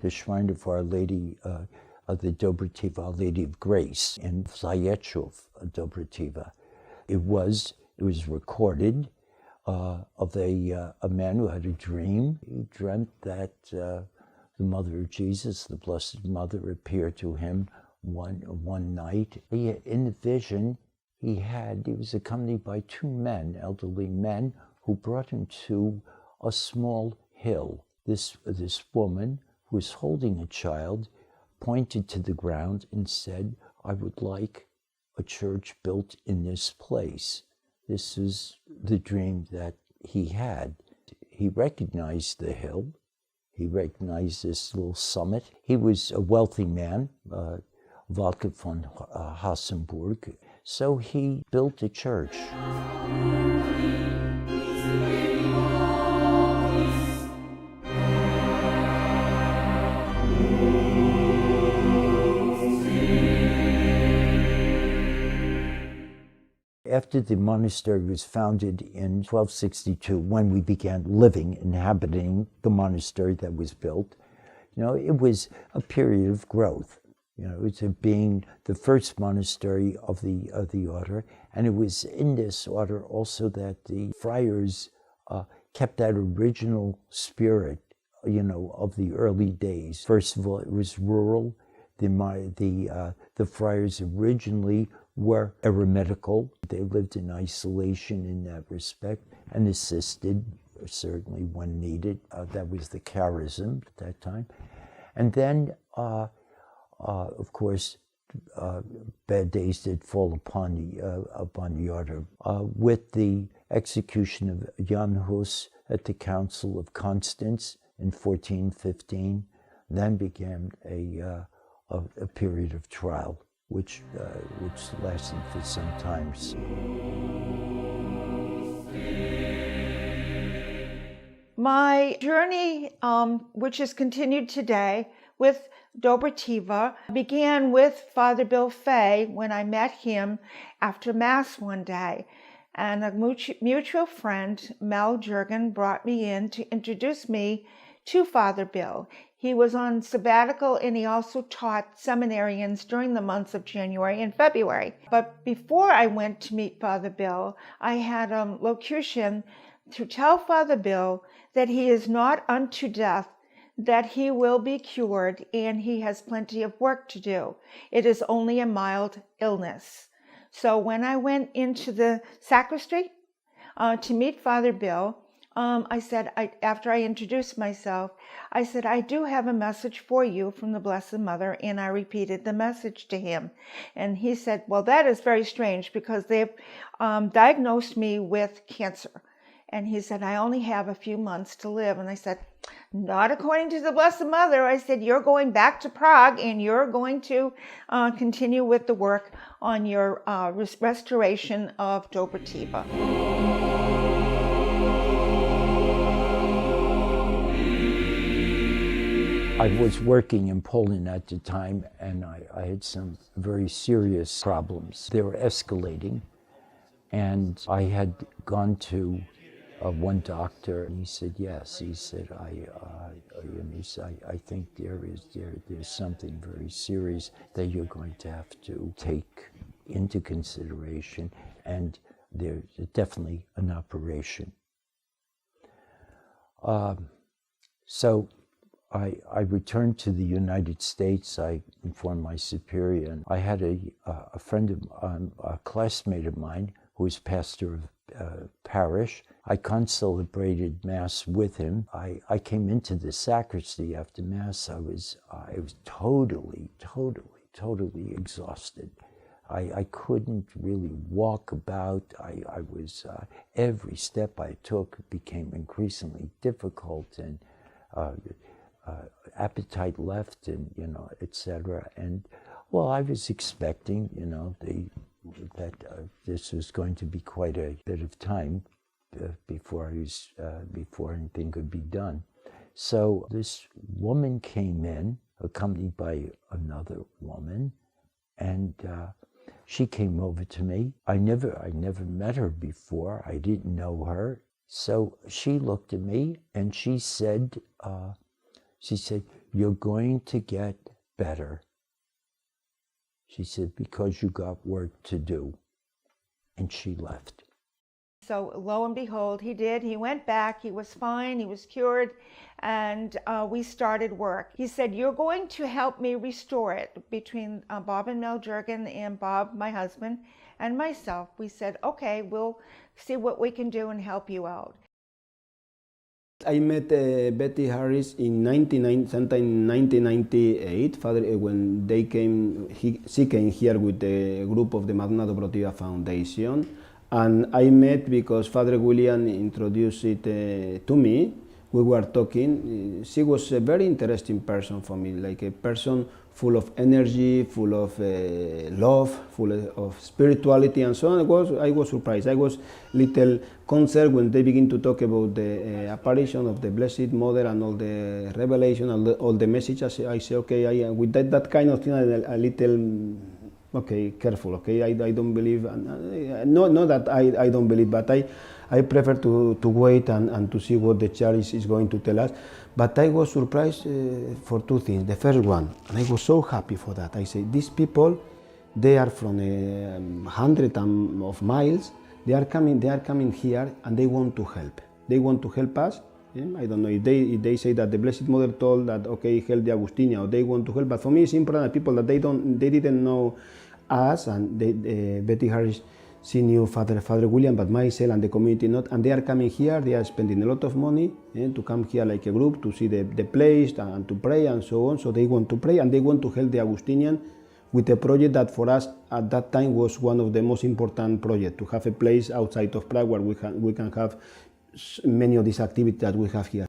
the shrine of Our Lady, the Dobrativa, Our Lady of Grace, in Svata Dobrativa. It was recorded of a man who had a dream. He dreamt that the Mother of Jesus, the Blessed Mother, appeared to him one night. In the vision, he was accompanied by two men, elderly men, who brought him to a small hill. This woman, who was holding a child, pointed to the ground and said, "I would like a church built in this place." This is the dream that he had. He recognized the hill. He recognized this little summit. He was a wealthy man, Waldke von Hassenburg, so he built a church. After the monastery was founded in 1262, when we began inhabiting the monastery that was built, it was a period of growth. It was being the first monastery of the order, and it was in this order also that the friars kept that original spirit, of the early days. First of all, it was rural. The friars originally were eremitical. They lived in isolation in that respect and assisted, certainly when needed. That was the charism at that time. And then, of course, bad days did fall upon the order. With the execution of Jan Hus at the Council of Constance in 1415, then began a period of trial, which lasted for some time. My journey, which is continued today with Dobrativa, began with Father Bill Fay when I met him after Mass one day. And a mutual friend, Mel Jurgen, brought me in to introduce me to Father Bill. He was on sabbatical and he also taught seminarians during the months of January and February. But before I went to meet Father Bill, I had a locution to tell Father Bill that he is not unto death, that he will be cured, and he has plenty of work to do. It is only a mild illness. So when I went into the sacristy to meet Father Bill, I said, after I introduced myself, I said, "I do have a message for you from the Blessed Mother," and I repeated the message to him. And he said, "Well, that is very strange because they've diagnosed me with cancer." And he said, "I only have a few months to live." And I said, "Not according to the Blessed Mother." I said, "You're going back to Prague and you're going to continue with the work on your restoration of Dobrativa." I was working in Poland at the time, and I had some very serious problems. They were escalating, and I had gone to one doctor, and he said, yes. He said, I think there's something very serious that you're going to have to take into consideration, and there's definitely an operation. So I returned to the United States. I informed my superior, and I had a friend of a classmate of mine who was pastor of parish. I concelebrated Mass with him. I came into the sacristy after Mass. I was totally exhausted. I couldn't really walk about. I was every step I took became increasingly difficult, and appetite left, and etc. And well, I was expecting, that this was going to be quite a bit of time before anything could be done. So this woman came in, accompanied by another woman, and she came over to me. I never met her before. I didn't know her. So she looked at me and she said, She said, "You're going to get better." She said, "because you got work to do." And she left. So lo and behold, he did. He went back. He was fine. He was cured. And we started work. He said, "You're going to help me restore it," between Bob and Mel Jurgen and Bob, my husband, and myself. We said, "Okay, we'll see what we can do and help you out." I met Betty Harris in 1998, Father, when they came, she came here with the group of the Svata Dobrativa Foundation. And I met because Father William introduced it to me. We were talking. She was a very interesting person for me, like a person full of energy, full of love, full of spirituality and so on. I was surprised. I was little concerned when they begin to talk about the apparition of the Blessed Mother and all the revelation, all the messages. I say, okay, with that kind of thing, a little, okay, careful, okay, I don't believe, not that I don't believe, but I prefer to wait and to see what the church is going to tell us. But I was surprised for two things. The first one, and I was so happy for that. I say, these people, they are from 100 of miles. They are coming here and they want to help. They want to help us. Yeah? I don't know if they say that the Blessed Mother told that, okay, help the Augustinians, or they want to help. But for me, it's important that people that they didn't know us, and Betty Harris, she knew Father William, but myself and the community not, and they are coming here. They are spending a lot of money to come here like a group to see the place and to pray and so on. So they want to pray and they want to help the Augustinian with a project that for us at that time was one of the most important projects, to have a place outside of Prague where we can have many of these activities that we have here.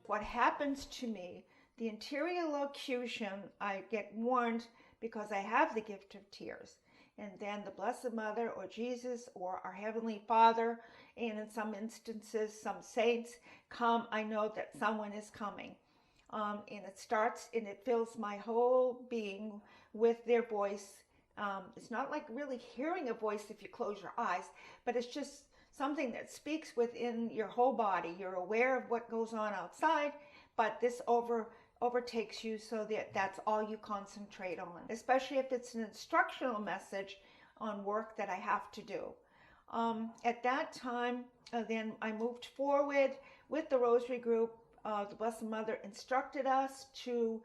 What happens to me, the interior locution, I get warned because I have the gift of tears. And then the Blessed Mother or Jesus or our Heavenly Father, and in some instances, some saints come, I know that someone is coming. And it starts and it fills my whole being with their voice. It's not like really hearing a voice if you close your eyes, but it's just something that speaks within your whole body. You're aware of what goes on outside, but this overtakes you, so that's all you concentrate on, especially if it's an instructional message on work that I have to do. At that time, then I moved forward with the Rosary Group. The Blessed Mother instructed us to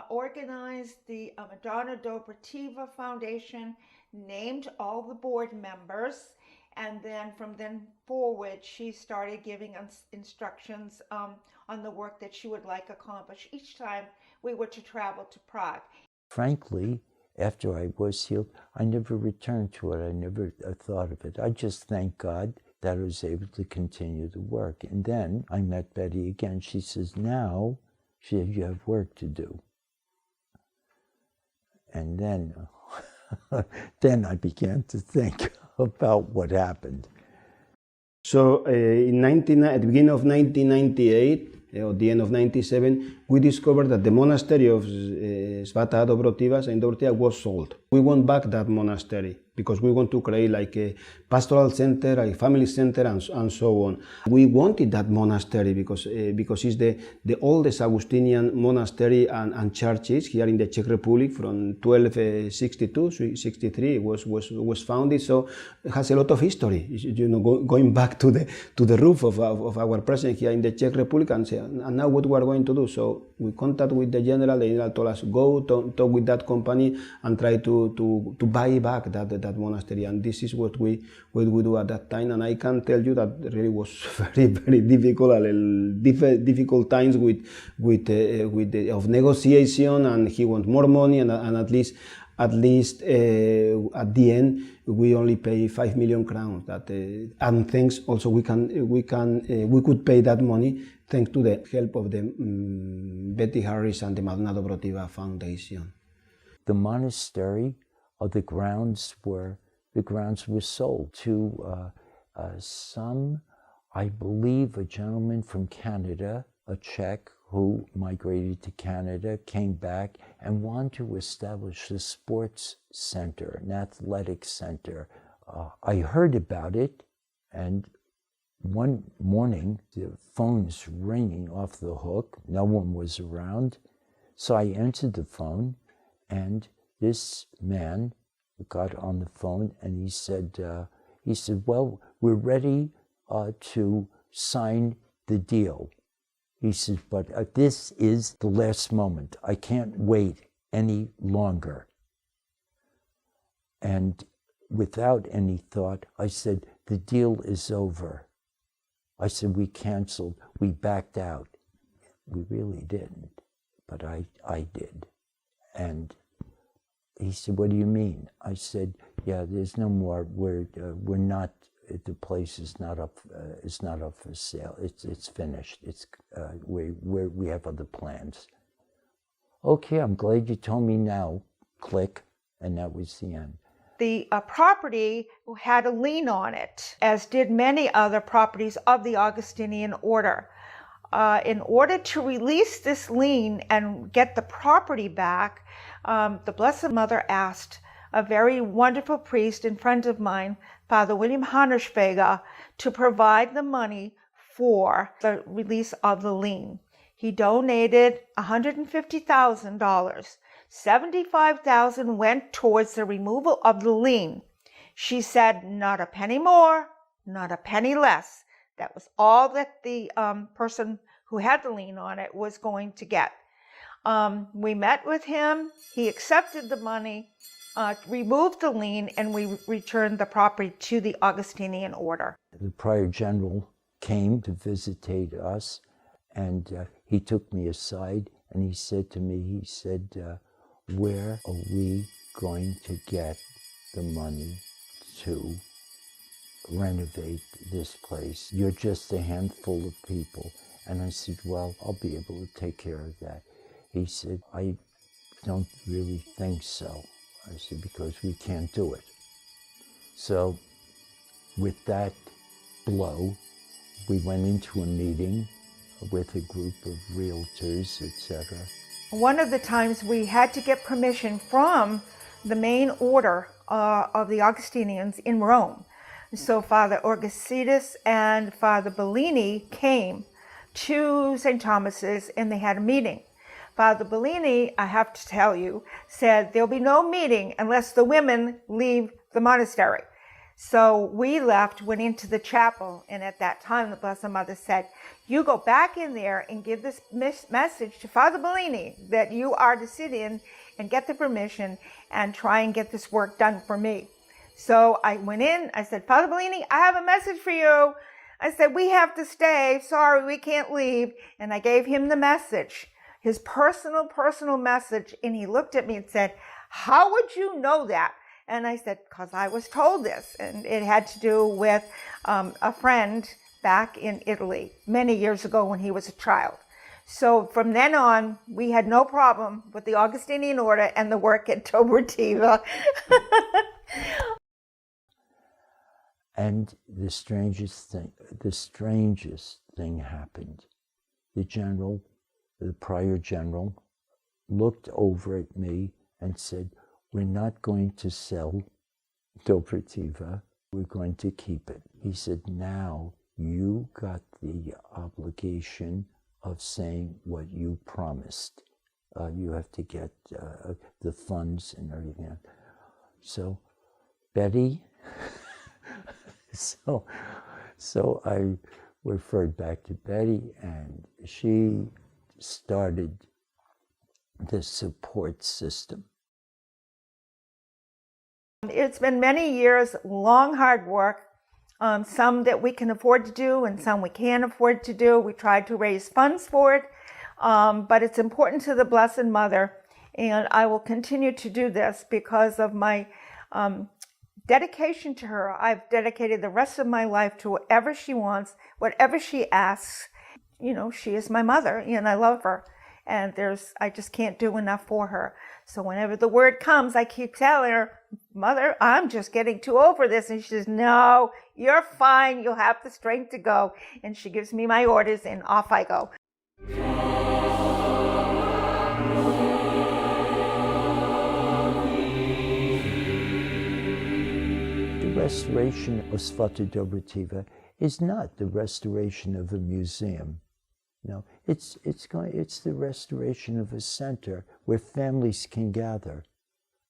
organize the Svata Dobrativa Foundation, named all the board members, and then from then forward, she started giving us instructions on the work that she would like accomplished each time we were to travel to Prague. Frankly, after I was healed, I never returned to it. I never thought of it. I just thank God that I was able to continue the work. And then I met Betty again. She says, now, she said, you have work to do. And then, then I began to think about what happened. So at the beginning of 1998, or the end of 97, we discovered that the monastery of Svata Dobrativa was sold. We want back that monastery because we want to create like a pastoral center, a family center, and so on. We wanted that monastery because it's the oldest Augustinian monastery and churches here in the Czech Republic from 1262, 63 was founded. So it has a lot of history. You know, going back to the roof of our presence here in the Czech Republic, and now what we are going to do. So we contact with the general. The general told us go talk with that company and try to buy back that monastery, and this is what we do at that time. And I can tell you that really was very, very difficult times of negotiation, and he wants more money, and at least at the end we only pay 5 million crowns. And thanks also we could pay that money thanks to the help of the Betty Harris and the Svata Dobrativa Foundation. The monastery, the grounds were sold to some, I believe, a gentleman from Canada, a Czech who migrated to Canada, came back and wanted to establish a sports center, an athletic center. I heard about it, and one morning, the phone's ringing off the hook. No one was around. So I answered the phone, and this man got on the phone, and he said, well, we're ready to sign the deal. He said, but this is the last moment. I can't wait any longer. And without any thought, I said, the deal is over. I said, we canceled, we backed out. We really didn't, but I did. And he said, what do you mean? I said, yeah, there's no more, we're not, the place is not up for sale. It's finished. We have other plans. Okay, I'm glad you told me now. Click, and that was the end. The property had a lien on it, as did many other properties of the Augustinian order. In order to release this lien and get the property back, the Blessed Mother asked a very wonderful priest and friend of mine, Father William Hannerschwega, to provide the money for the release of the lien. He donated $150,000. $75,000 went towards the removal of the lien. She said, not a penny more, not a penny less. That was all that the person who had the lien on it was going to get. We met with him. He accepted the money, removed the lien, and we returned the property to the Augustinian order. The Prior General came to visitate us, and he took me aside, and he said to me, where are we going to get the money to renovate this place? You're just a handful of people. And I said, well, I'll be able to take care of that. He said, I don't really think so. I said, because we can't do it. So with that blow, we went into a meeting with a group of realtors, etc. One of the times we had to get permission from the main order of the Augustinians in Rome. So Father Augustinus and Father Bellini came to St. Thomas's, and they had a meeting. Father Bellini, I have to tell you, said there'll be no meeting unless the women leave the monastery. So we left, went into the chapel, and at that time the Blessed Mother said, you go back in there and give this message to Father Bellini that you are to sit in and get the permission and try and get this work done for me. So I went in, I said, Father Bellini, I have a message for you. I said, we have to stay. Sorry, we can't leave. And I gave him the message, his personal message. And he looked at me and said, how would you know that? And I said, because I was told this. And it had to do with a friend back in Italy many years ago when he was a child. So from then on, we had no problem with the Augustinian order and the work at Dobrativa. And the strangest thing happened. The Prior General, looked over at me and said, we're not going to sell Dobrativa, we're going to keep it. He said, now you got the obligation of saying what you promised. You have to get the funds and everything. So, Betty, so I referred back to Betty, and she started the support system. It's been many years, long, hard work, some that we can afford to do and some we can't afford to do. We tried to raise funds for it, but it's important to the Blessed Mother, and I will continue to do this because of my dedication to her. I've dedicated the rest of my life to whatever she wants, whatever she asks. You know, she is my mother, and I love her. And I just can't do enough for her. So whenever the word comes, I keep telling her, Mother, I'm just getting too old for this. And she says, no, you're fine. You'll have the strength to go. And she gives me my orders, and off I go. The restoration of Svata Dobrativa is not the restoration of a museum. No, it's the restoration of a center where families can gather,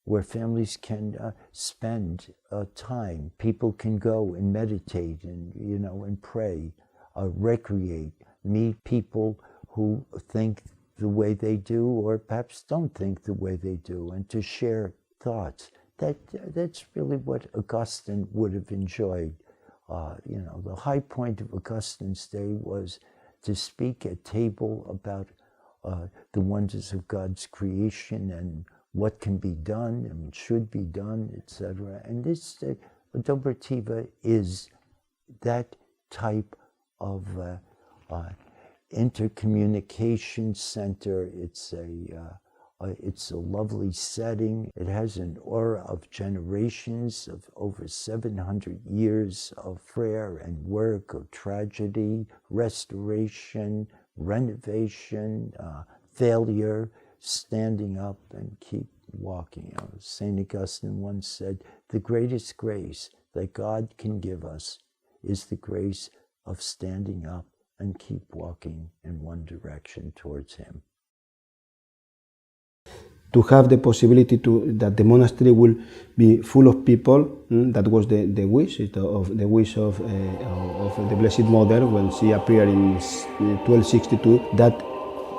where families can spend time. People can go and meditate and and pray, recreate, meet people who think the way they do, or perhaps don't think the way they do, and to share thoughts. That's really what Augustine would have enjoyed. The high point of Augustine's day was to speak at table about the wonders of God's creation and what can be done and should be done, etc. And this Dobrativa is that type of intercommunication center. It's a lovely setting. It has an aura of generations, of over 700 years of prayer and work, of tragedy, restoration, renovation, failure, standing up and keep walking. St. Augustine once said, the greatest grace that God can give us is the grace of standing up and keep walking in one direction towards Him. To have the possibility that the monastery will be full of people, that was the wish of the Blessed Mother when she appeared in 1262, that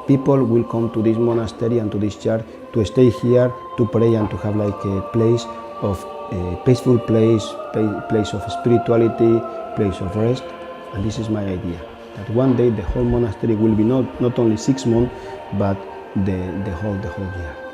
people will come to this monastery and to this church to stay here, to pray and to have like a place of a peaceful place of spirituality, place of rest. And this is my idea, that one day the whole monastery will be not only 6 months, but the whole year.